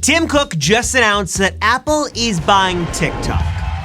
Tim Cook just announced that Apple is buying TikTok.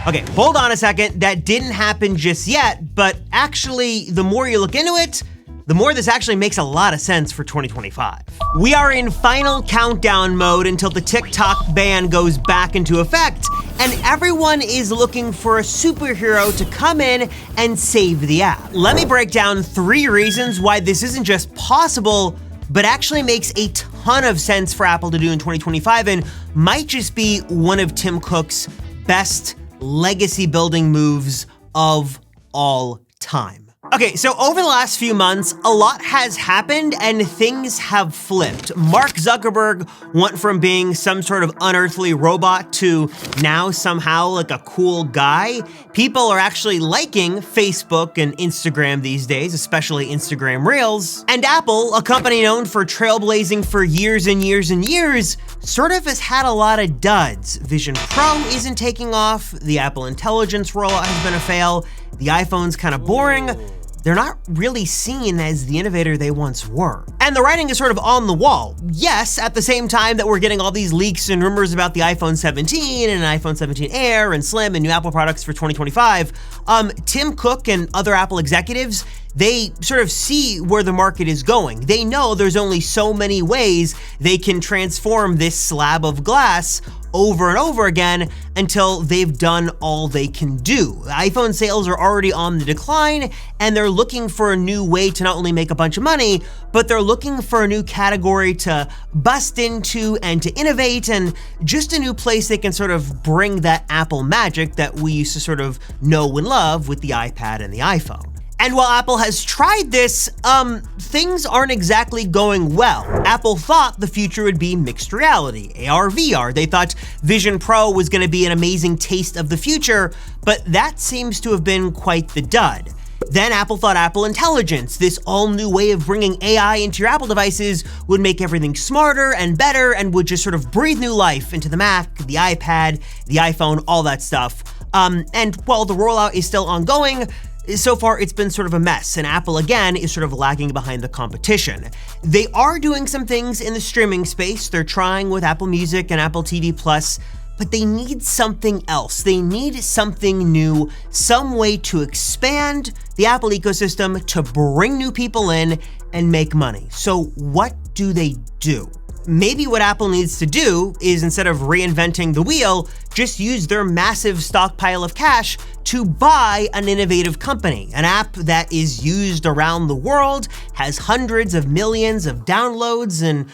Okay, hold on a second. That didn't happen just yet, but actually, the more you look into it, the more this actually makes a lot of sense for 2025. We are in final countdown mode until the TikTok ban goes back into effect, and everyone is looking for a superhero to come in and save the app. Let me break down 3 reasons why this isn't just possible, but actually makes a ton of sense for Apple to do in 2025 and might just be one of Tim Cook's best legacy building moves of all time. Okay, so over the last few months, a lot has happened and things have flipped. Mark Zuckerberg went from being some sort of unearthly robot to now somehow like a cool guy. People are actually liking Facebook and Instagram these days, especially Instagram Reels. And Apple, a company known for trailblazing for years and years and years, sort of has had a lot of duds. Vision Pro isn't taking off, the Apple Intelligence rollout has been a fail, the iPhone's kind of boring. They're not really seen as the innovator they once were. And the writing is sort of on the wall. Yes, at the same time that we're getting all these leaks and rumors about the iPhone 17 and iPhone 17 Air and Slim and new Apple products for 2025, Tim Cook and other Apple executives, they sort of see where the market is going. They know there's only so many ways they can transform this slab of glass over and over again until they've done all they can do. iPhone sales are already on the decline, and they're looking for a new way to not only make a bunch of money, but they're looking for a new category to bust into and to innovate, and just a new place they can sort of bring that Apple magic that we used to sort of know and love with the iPad and the iPhone. And while Apple has tried this, things aren't exactly going well. Apple thought the future would be mixed reality, AR, VR. They thought Vision Pro was going to be an amazing taste of the future, but that seems to have been quite the dud. Then Apple thought Apple Intelligence, this all-new way of bringing AI into your Apple devices, would make everything smarter and better and would just sort of breathe new life into the Mac, the iPad, the iPhone, all that stuff. And while the rollout is still ongoing, so far, it's been sort of a mess, and Apple, again, is sort of lagging behind the competition. They are doing some things in the streaming space. They're trying with Apple Music and Apple TV+, but they need something else. They need something new, some way to expand the Apple ecosystem to bring new people in and make money. So what do they do? Maybe what Apple needs to do is, instead of reinventing the wheel, just use their massive stockpile of cash to buy an innovative company, an app that is used around the world, has hundreds of millions of downloads and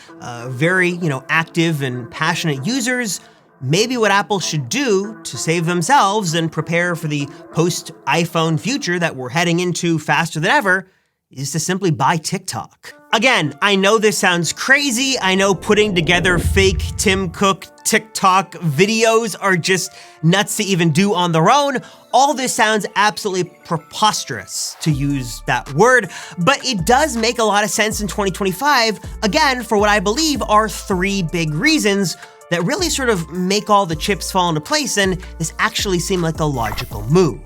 very, active and passionate users. Maybe what Apple should do to save themselves and prepare for the post-iPhone future that we're heading into faster than ever is to simply buy TikTok. Again, I know this sounds crazy. I know putting together fake Tim Cook TikTok videos are just nuts to even do on their own. All this sounds absolutely preposterous, to use that word, but it does make a lot of sense in 2025, again, for what I believe are 3 big reasons that really sort of make all the chips fall into place, and this actually seemed like a logical move.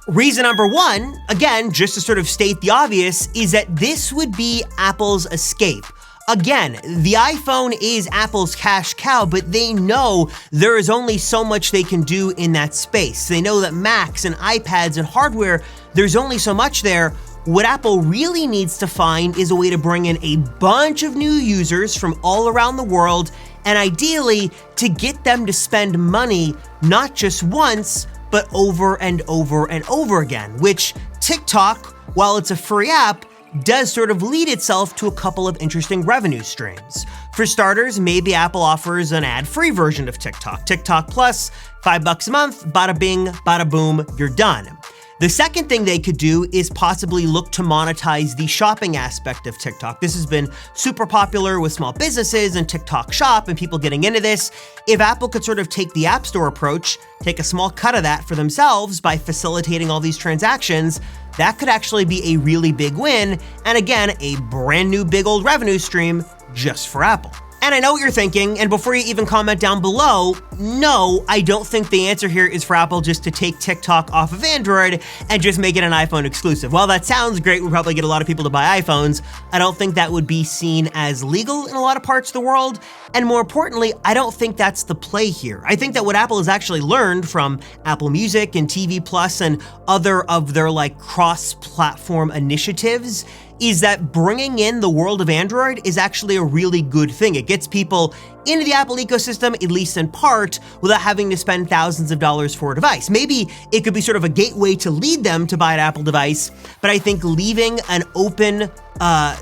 Reason number 1, again, just to sort of state the obvious, is that this would be Apple's escape. Again, the iPhone is Apple's cash cow, but they know there is only so much they can do in that space. They know that Macs and iPads and hardware, there's only so much there. What Apple really needs to find is a way to bring in a bunch of new users from all around the world, and ideally, to get them to spend money not just once, but over and over and over again, which TikTok, while it's a free app, does sort of lead itself to a couple of interesting revenue streams. For starters, maybe Apple offers an ad-free version of TikTok. TikTok Plus, $5 a month, bada bing, bada boom, you're done. The second thing they could do is possibly look to monetize the shopping aspect of TikTok. This has been super popular with small businesses and TikTok Shop and people getting into this. If Apple could sort of take the App Store approach, take a small cut of that for themselves by facilitating all these transactions, that could actually be a really big win, and again, a brand new big old revenue stream just for Apple. And I know what you're thinking, and before you even comment down below, no, I don't think the answer here is for Apple just to take TikTok off of Android and just make it an iPhone exclusive. While that sounds great, we'll probably get a lot of people to buy iPhones, I don't think that would be seen as legal in a lot of parts of the world. And more importantly, I don't think that's the play here. I think that what Apple has actually learned from Apple Music and TV Plus and other of their cross-platform initiatives is that bringing in the world of Android is actually a really good thing. It gets people into the Apple ecosystem, at least in part, without having to spend thousands of dollars for a device. Maybe it could be sort of a gateway to lead them to buy an Apple device, but I think leaving an open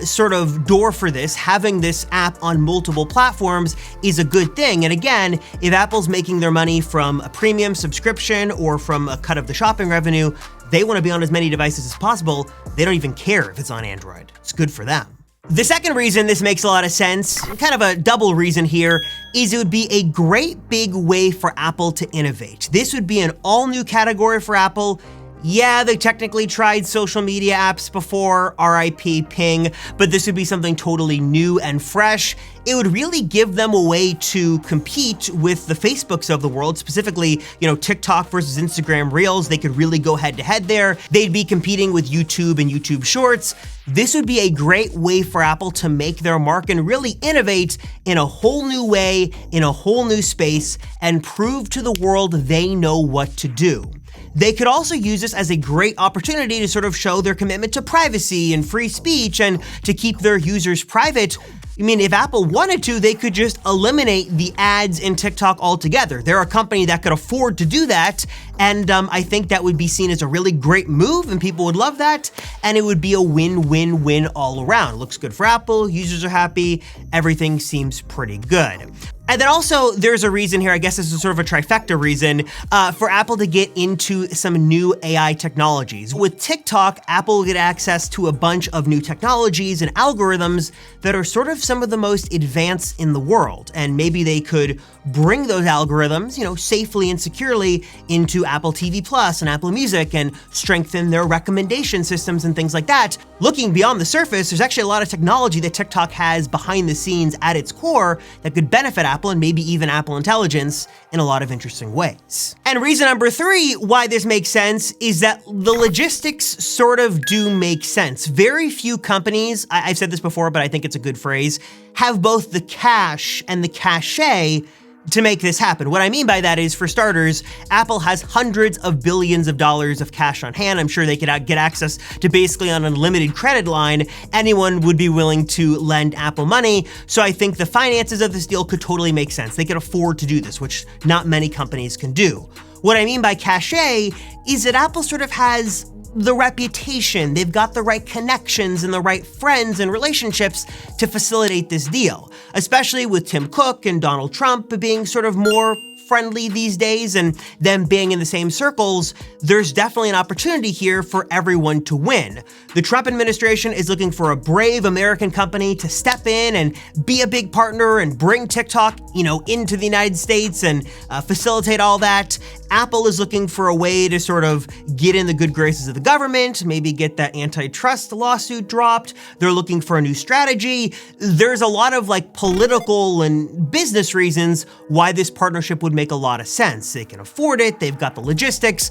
sort of door for this, having this app on multiple platforms is a good thing. And again, if Apple's making their money from a premium subscription or from a cut of the shopping revenue, they want to be on as many devices as possible. They don't even care if it's on Android. It's good for them. The second reason this makes a lot of sense, kind of a double reason here, is it would be a great big way for Apple to innovate. This would be an all new category for Apple. Yeah, they technically tried social media apps before, RIP Ping, but this would be something totally new and fresh. It would really give them a way to compete with the Facebooks of the world, specifically, TikTok versus Instagram Reels. They could really go head to head there. They'd be competing with YouTube and YouTube Shorts. This would be a great way for Apple to make their mark and really innovate in a whole new way, in a whole new space, and prove to the world they know what to do. They could also use this as a great opportunity to sort of show their commitment to privacy and free speech and to keep their users private. I mean, if Apple wanted to, they could just eliminate the ads in TikTok altogether. They're a company that could afford to do that, and I think that would be seen as a really great move, and people would love that, and it would be a win-win-win all around. Looks good for Apple, users are happy, everything seems pretty good. And then also, there's a reason here, I guess this is sort of a trifecta reason, for Apple to get into some new AI technologies. With TikTok, Apple will get access to a bunch of new technologies and algorithms that are sort of some of the most advanced in the world. And maybe they could bring those algorithms, safely and securely into Apple TV Plus and Apple Music and strengthen their recommendation systems and things like that. Looking beyond the surface, there's actually a lot of technology that TikTok has behind the scenes at its core that could benefit Apple and maybe even Apple Intelligence in a lot of interesting ways. And reason number 3 why this makes sense is that the logistics sort of do make sense. Very few companies, I've said this before, but I think it's a good phrase, have both the cash and the cachet to make this happen. What I mean by that is, for starters, Apple has hundreds of billions of dollars of cash on hand. I'm sure they could get access to basically an unlimited credit line. Anyone would be willing to lend Apple money. So I think the finances of this deal could totally make sense. They could afford to do this, which not many companies can do. What I mean by cachet is that Apple sort of has the reputation, they've got the right connections and the right friends and relationships to facilitate this deal, especially with Tim Cook and Donald Trump being sort of more friendly these days and them being in the same circles. There's definitely an opportunity here for everyone to win. The Trump administration is looking for a brave American company to step in and be a big partner and bring TikTok, into the United States and facilitate all that. Apple is looking for a way to sort of get in the good graces of the government, maybe get that antitrust lawsuit dropped. They're looking for a new strategy. There's a lot of political and business reasons why this partnership would make a lot of sense. They can afford it. They've got the logistics.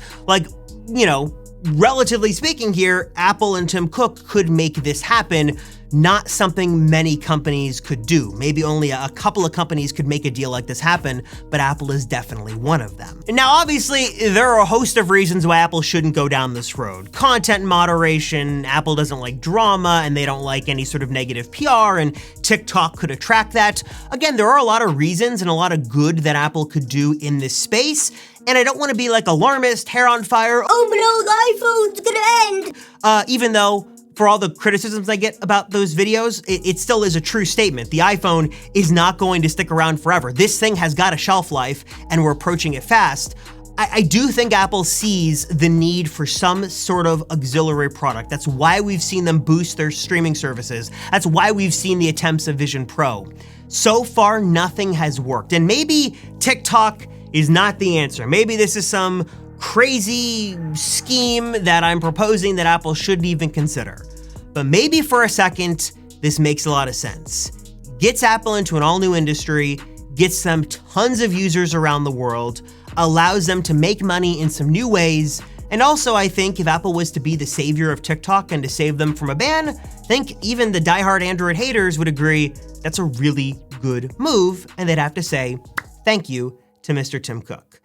Relatively speaking here, Apple and Tim Cook could make this happen. Not something many companies could do. Maybe only a couple of companies could make a deal like this happen, but Apple is definitely one of them. Now, obviously, there are a host of reasons why Apple shouldn't go down this road. Content moderation, Apple doesn't like drama, and they don't like any sort of negative PR, and TikTok could attract that. Again, there are a lot of reasons and a lot of good that Apple could do in this space, and I don't want to be alarmist, hair on fire, oh no, the iPhone's gonna end! Even though, for all the criticisms I get about those videos, it still is a true statement. The iPhone is not going to stick around forever. This thing has got a shelf life, and we're approaching it fast. I do think Apple sees the need for some sort of auxiliary product. That's why we've seen them boost their streaming services. That's why we've seen the attempts of Vision Pro. So far, nothing has worked. And maybe TikTok is not the answer. Maybe this is some crazy scheme that I'm proposing that Apple shouldn't even consider. But maybe for a second, this makes a lot of sense. gets Apple into an all-new industry, gets them tons of users around the world, allows them to make money in some new ways, and also I think if Apple was to be the savior of TikTok and to save them from a ban, I think even the diehard Android haters would agree that's a really good move, and they'd have to say thank you to Mr. Tim Cook.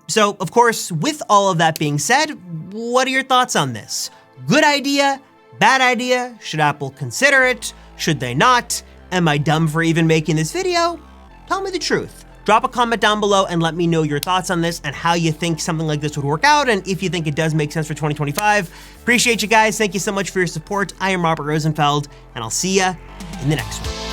So of course, with all of that being said, what are your thoughts on this? Good idea? Bad idea? Should Apple consider it? Should they not? Am I dumb for even making this video? Tell me the truth. Drop a comment down below and let me know your thoughts on this and how you think something like this would work out, and if you think it does make sense for 2025. Appreciate you guys. Thank you so much for your support. I am Robert Rosenfeld, and I'll see ya in the next one.